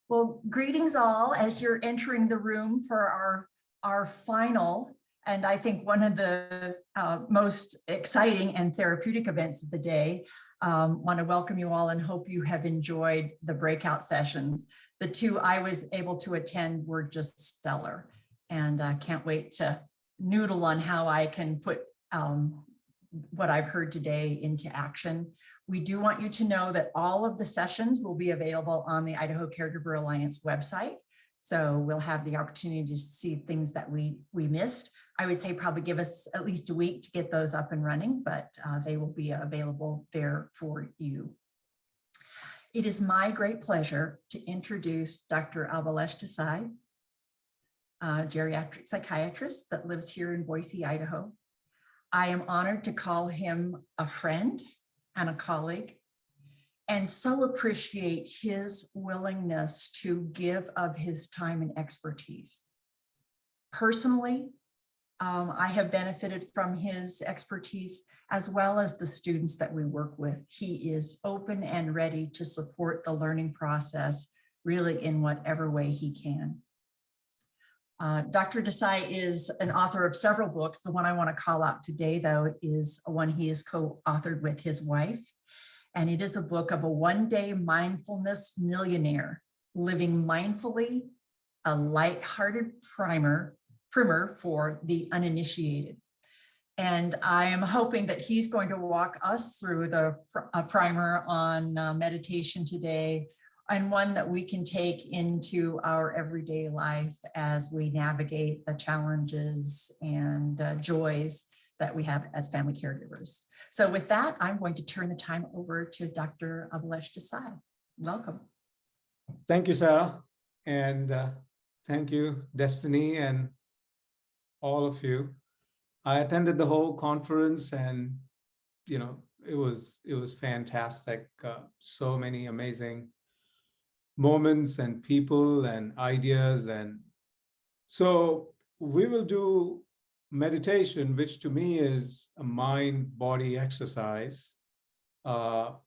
Well, greetings all as you're entering the room for our final, and I think one of the most exciting and therapeutic events of the day. Want to welcome you all and hope you have enjoyed the breakout sessions. The two I was able to attend were just stellar, and can't wait to noodle on how I can put what I've heard today into action. We do want you to know that all of the sessions will be available on the Idaho Caregiver Alliance website. So we'll have the opportunity to see things that we missed. I would say probably give us at least a week to get those up and running, but they will be available there for you. It is my great pleasure to introduce Dr. Abhilash Desai, a geriatric psychiatrist that lives here in Boise, Idaho. I am honored to call him a friend and a colleague, and so appreciate his willingness to give of his time and expertise. Personally, I have benefited from his expertise as well as the students that we work with. He is open and ready to support the learning process really in whatever way he can. Dr. Desai is an author of several books. The one I want to call out today, though, is one he has co-authored with his wife. And it is a book of a one-day mindfulness millionaire living mindfully, a lighthearted primer for the uninitiated. And I am hoping that he's going to walk us through a primer on meditation today, and one that we can take into our everyday life as we navigate the challenges and joys that we have as family caregivers. So with that, I'm going to turn the time over to Dr. Abhilash Desai. Welcome. Thank you, Sarah. And thank you, Destiny, and all of you. I attended the whole conference, and it was fantastic. So many amazing moments and people and ideas. And so we will do meditation, which to me is a mind-body exercise. We'll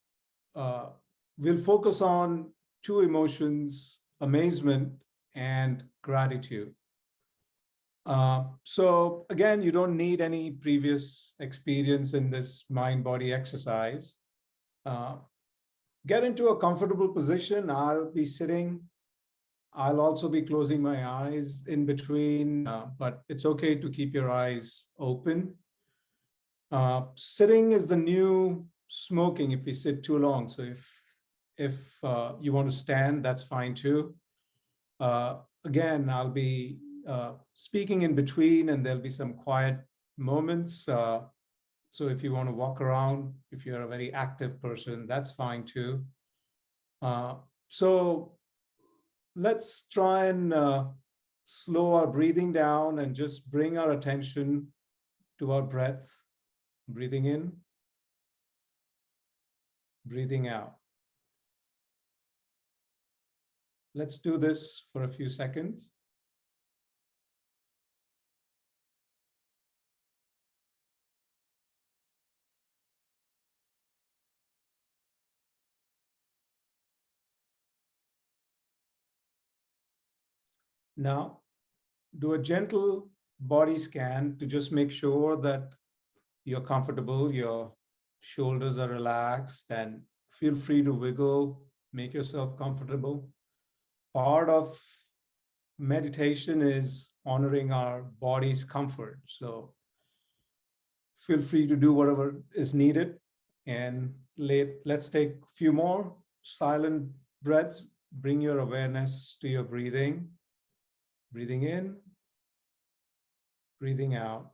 focus on two emotions, amazement and gratitude. So again, you don't need any previous experience in this mind-body exercise. Get into a comfortable position. I'll be sitting. I'll also be closing my eyes in between, but it's okay to keep your eyes open. Sitting is the new smoking if we sit too long. So if you want to stand, that's fine too. Again, I'll be speaking in between, and there'll be some quiet moments. So if you want to walk around, if you're a very active person, that's fine too. So let's try and slow our breathing down and just bring our attention to our breath. Breathing in, breathing out. Let's do this for a few seconds. Now, do a gentle body scan to just make sure that you're comfortable, your shoulders are relaxed, and feel free to wiggle, make yourself comfortable. Part of meditation is honoring our body's comfort. So feel free to do whatever is needed. And let's take a few more silent breaths. Bring your awareness to your breathing. Breathing in, breathing out.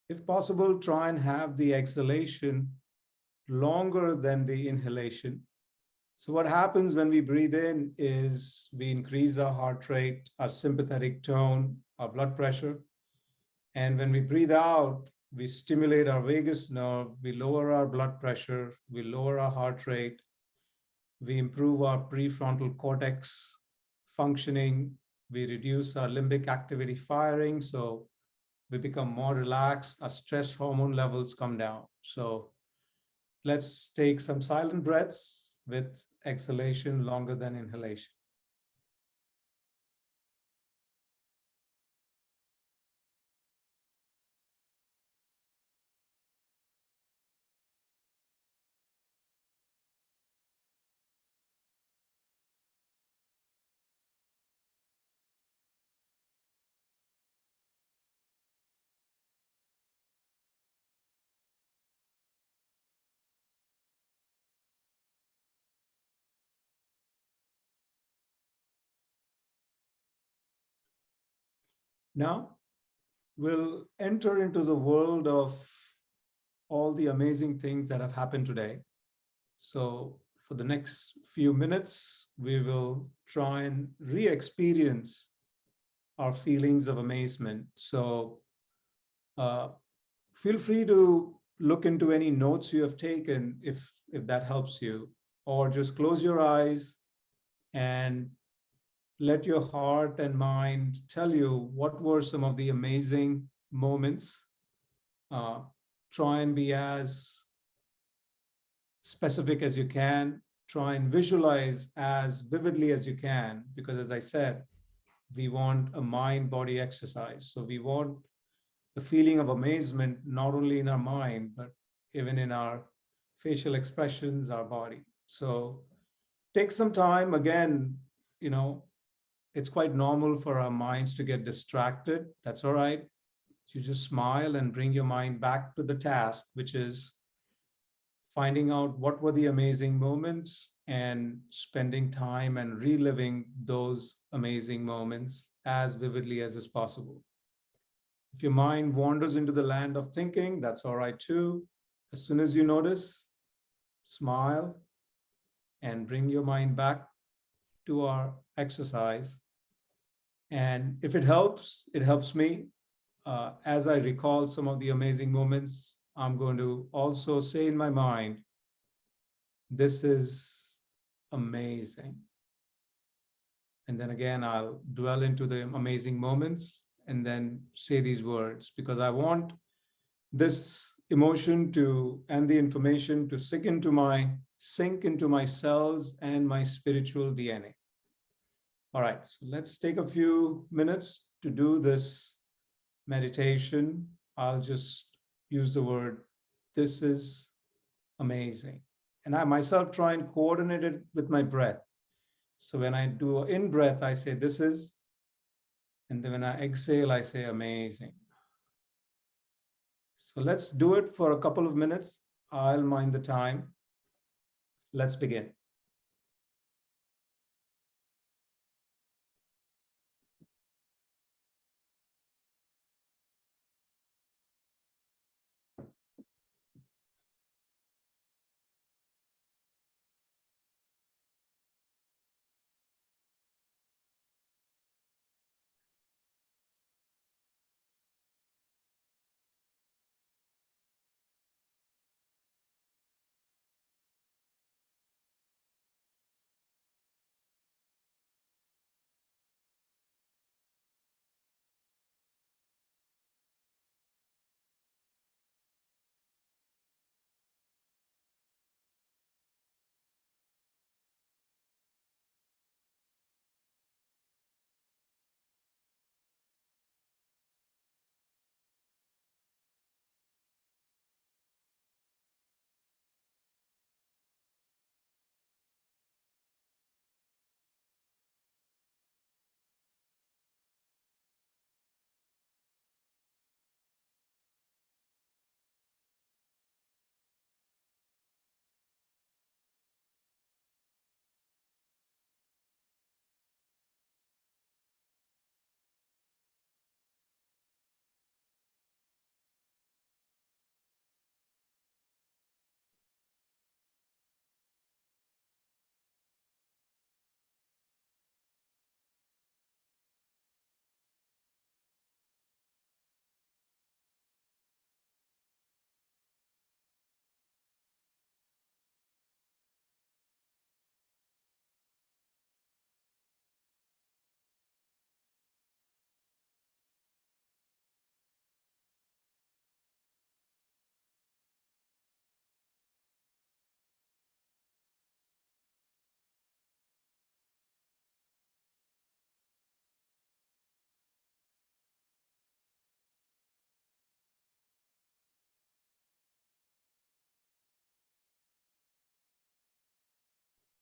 If possible, try and have the exhalation longer than the inhalation. So what happens when we breathe in is we increase our heart rate, our sympathetic tone, our blood pressure. And when we breathe out, we stimulate our vagus nerve, we lower our blood pressure, we lower our heart rate, we improve our prefrontal cortex functioning, we reduce our limbic activity firing, so we become more relaxed, our stress hormone levels come down. So let's take some silent breaths with exhalation longer than inhalation. Now, we'll enter into the world of all the amazing things that have happened today. So, for the next few minutes, we will try and re experience our feelings of amazement. So, uh, feel free to look into any notes you have taken if that helps you, or just close your eyes and let your heart and mind tell you what were some of the amazing moments. Uh, Try and be as specific as you can. Try and visualize as vividly as you can, because as I said, we want a mind body exercise. So we want the feeling of amazement not only in our mind, but even in our facial expressions, our body. So take some time. Again, you know, it's quite normal for our minds to get distracted. That's all right. You just smile and bring your mind back to the task, which is finding out what were the amazing moments and spending time and reliving those amazing moments as vividly as is possible. If your mind wanders into the land of thinking, that's all right too. As soon as you notice, smile and bring your mind back to our exercise. And if it helps me. As I recall some of the amazing moments, I'm going to also say in my mind, this is amazing. And then again, I'll dwell into the amazing moments and then say these words, because I want this emotion to and the information to sink into my cells and my spiritual DNA. All right, so let's take a few minutes to do this meditation. I'll just use the word, this is amazing. And I myself try and coordinate it with my breath. So when I do in breath, I say, this is, and then when I exhale, I say, amazing. So let's do it for a couple of minutes. I'll mind the time. Let's begin.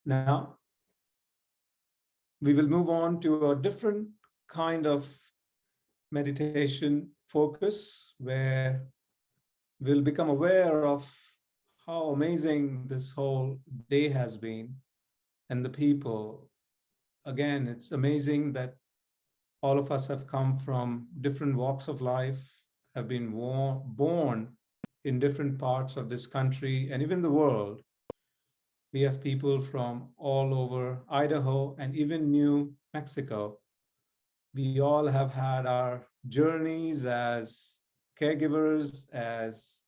Now, we will move on to a different kind of meditation focus where we'll become aware of how amazing this whole day has been and the people. Again, it's amazing that all of us have come from different walks of life, have been born in different parts of this country and even the world. We have people from all over Idaho and even New Mexico. We all have had our journeys as caregivers, as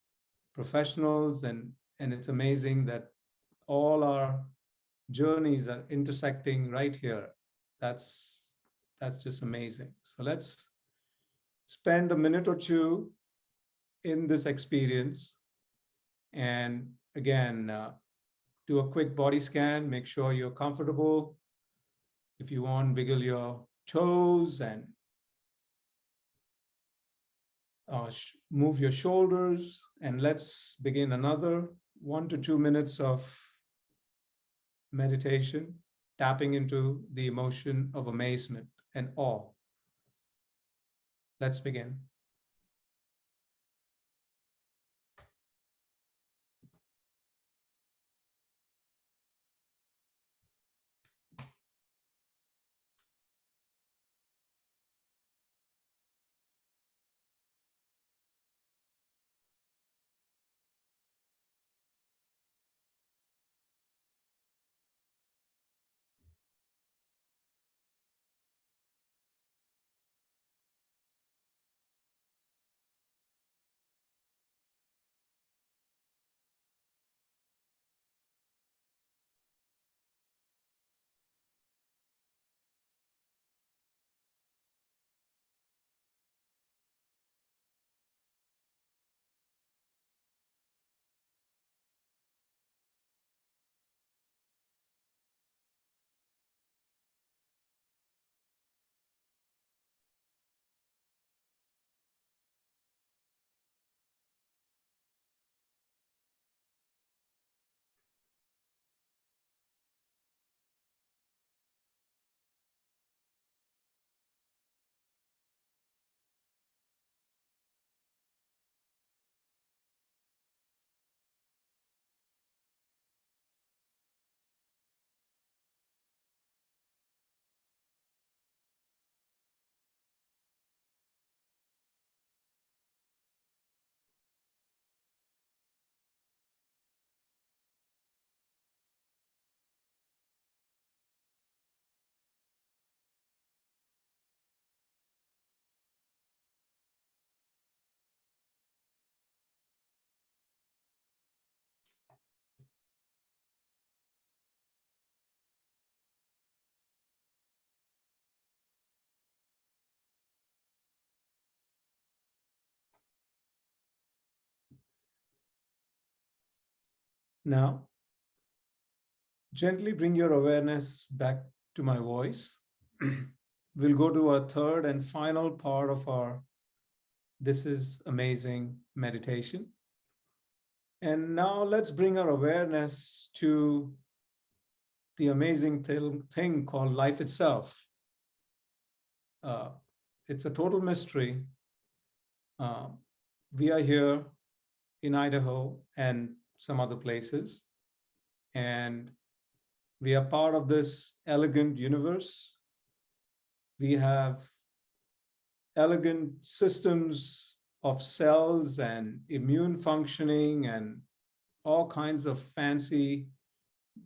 professionals, and it's amazing that all our journeys are intersecting right here. That's that's just amazing. So let's spend a minute or two in this experience. And again, do a quick body scan, make sure you're comfortable. If you want, wiggle your toes and move your shoulders. And let's begin another 1 to 2 minutes of meditation, tapping into the emotion of amazement and awe. Let's begin. Now, gently bring your awareness back to my voice. We'll go to our third and final part of our This is Amazing meditation. And now let's bring our awareness to the amazing thing called life itself. Uh, it's a total mystery. Uh, we are here in Idaho and some other places, and we are part of this elegant universe. We have elegant systems of cells and immune functioning and all kinds of fancy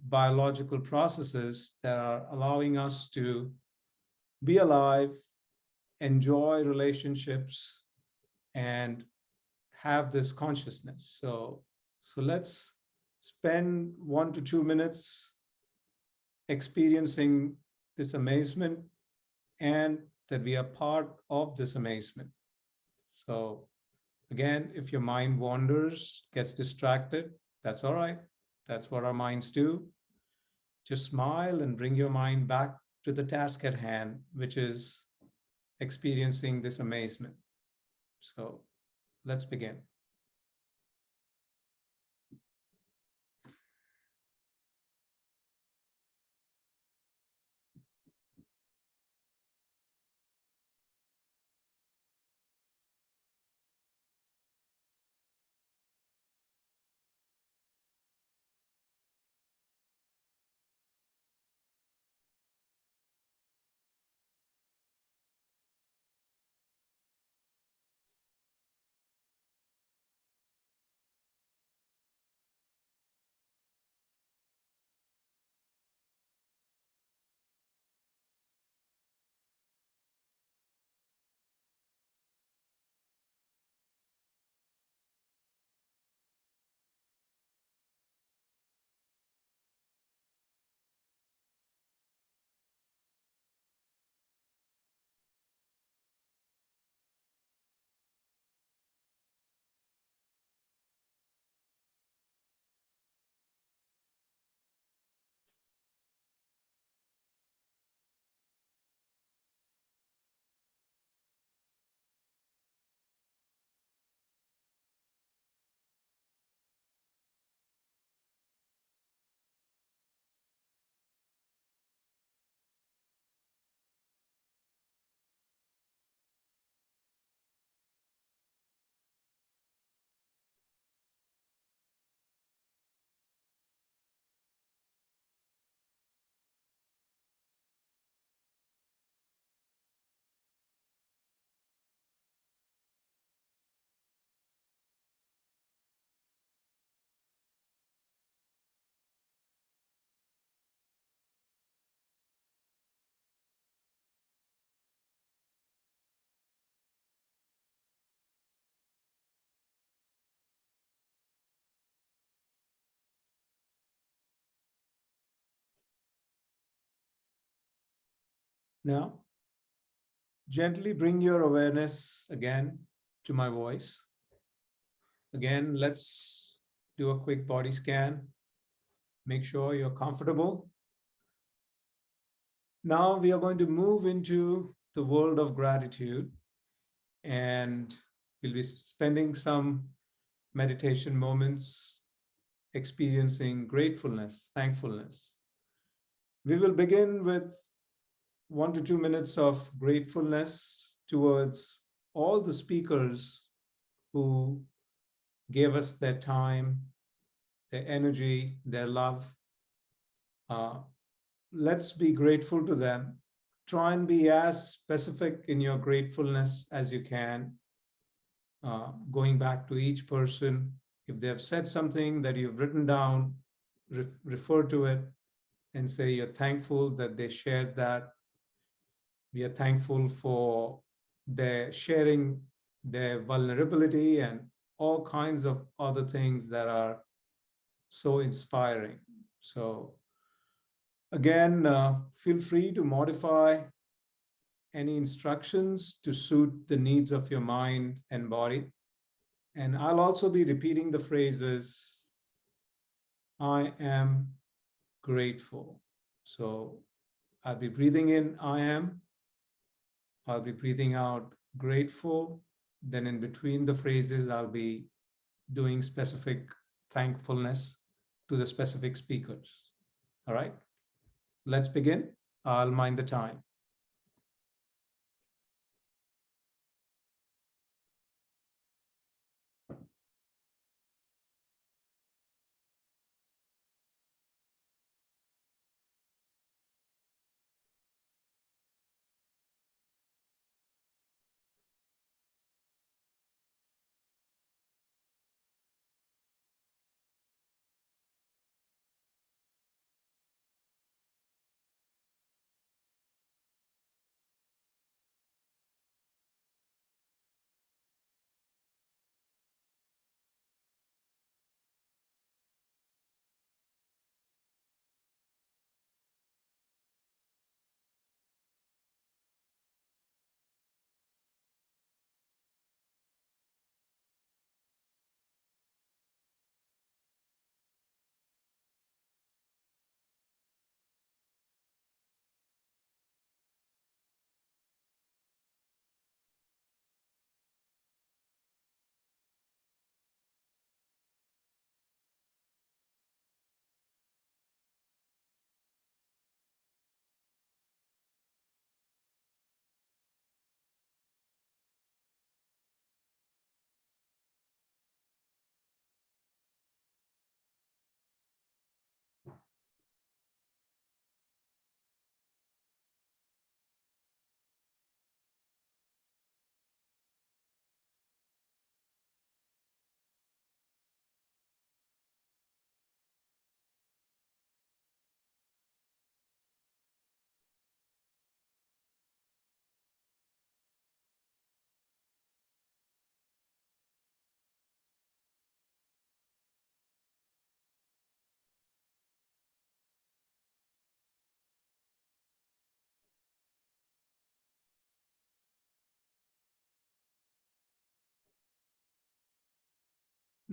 biological processes that are allowing us to be alive, enjoy relationships, and have this consciousness. So let's spend 1 to 2 minutes experiencing this amazement and that we are part of this amazement. So again, if your mind wanders, gets distracted, that's all right. That's what our minds do. Just smile and bring your mind back to the task at hand, which is experiencing this amazement. So let's begin. Now, gently bring your awareness again to my voice. Again, let's do a quick body scan. Make sure you're comfortable. Now we are going to move into the world of gratitude, and we'll be spending some meditation moments experiencing gratefulness, thankfulness. We will begin with 1 to 2 minutes of gratefulness towards all the speakers who gave us their time, their energy, their love. Uh, let's be grateful to them. Try and be as specific in your gratefulness as you can, going back to each person. If they have said something that you've written down, refer to it and say you're thankful that they shared that. We are thankful for their sharing their vulnerability and all kinds of other things that are so inspiring. So again, feel free to modify any instructions to suit the needs of your mind and body. And I'll also be repeating the phrases, I am grateful. So I'll be breathing in, I am. I'll be breathing out, grateful. Then in between the phrases, I'll be doing specific thankfulness to the specific speakers. All right, let's begin. I'll mind the time.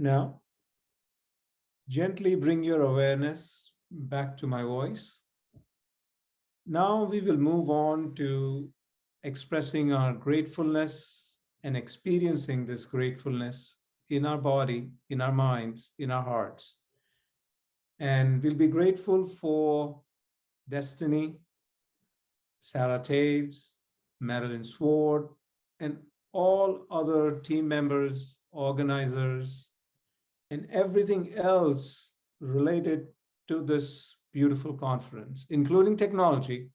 Now, gently bring your awareness back to my voice. Now we will move on to expressing our gratefulness and experiencing this gratefulness in our body, in our minds, in our hearts. And we'll be grateful for Destiny, Sarah Taves, Marilyn Sword, and all other team members, organizers, and everything else related to this beautiful conference, including technology.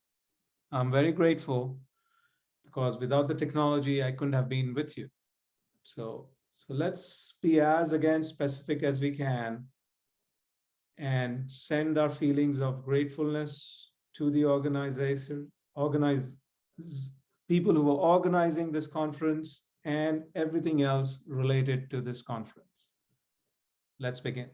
I'm very grateful because without the technology, I couldn't have been with you. So let's be as again specific as we can and send our feelings of gratefulness to the organize people who are organizing this conference and everything else related to this conference. Let's begin.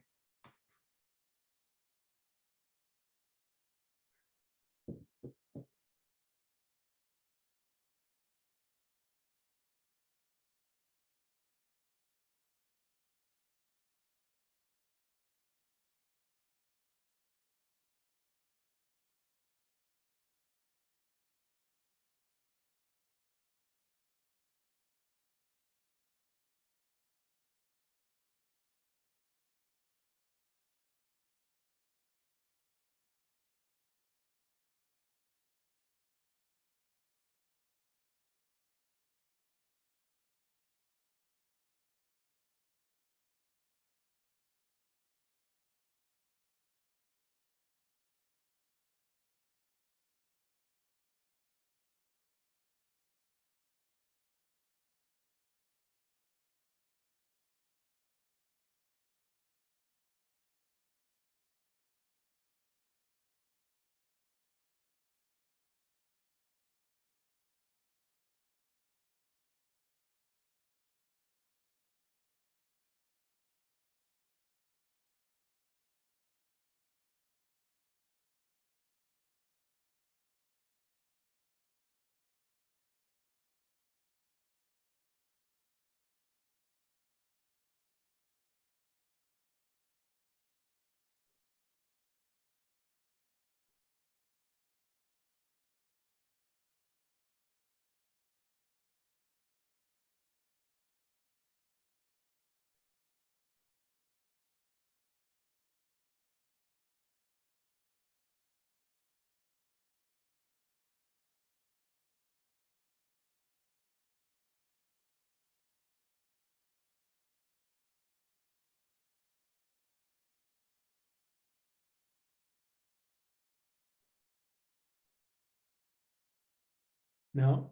Now,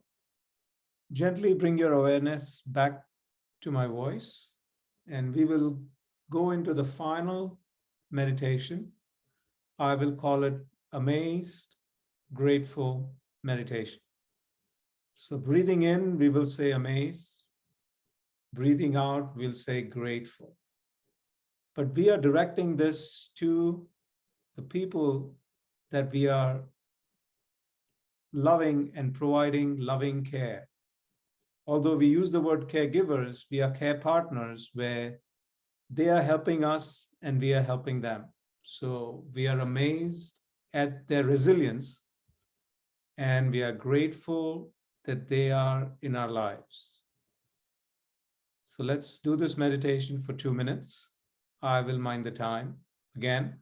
gently bring your awareness back to my voice, and we will go into the final meditation. I will call it amazed, grateful meditation. So, breathing in, we will say amazed. Breathing out, we'll say grateful. But we are directing this to the people that we are loving and providing loving care. Although we use the word caregivers, we are care partners where they are helping us and we are helping them. So we are amazed at their resilience and we are grateful that they are in our lives. So let's do this meditation for 2 minutes. I will mind the time. Again,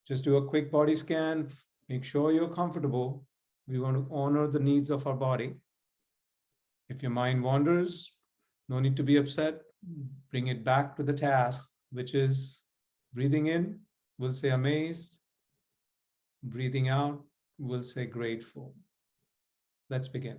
just do a quick body scan. Make sure you're comfortable. We want to honor the needs of our body. If your mind wanders, no need to be upset. Bring it back to the task, which is breathing in, we'll say amazed. Breathing out, we'll say grateful. Let's begin.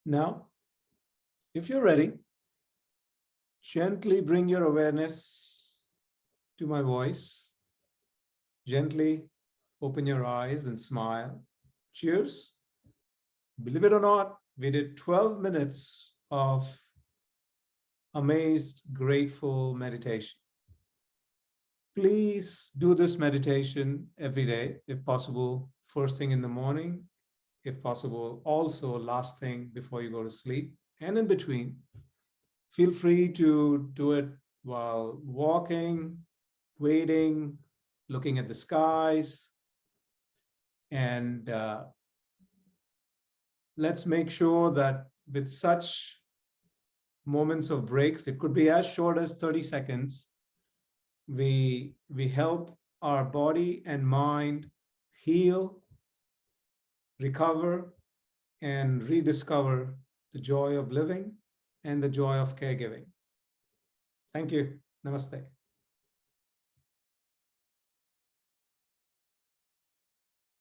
Now, if you're ready, gently bring your awareness to my voice. Gently open your eyes and smile. Cheers. Believe it or not, we did 12 minutes of amazed, grateful meditation. Please do this meditation every day, if possible, first thing in the morning, if possible, also last thing before you go to sleep, and in between. Feel free to do it while walking, waiting, looking at the skies, and let's make sure that with such moments of breaks, it could be as short as 30 seconds, we help our body and mind heal, recover, and rediscover the joy of living and the joy of caregiving. Thank you. Namaste.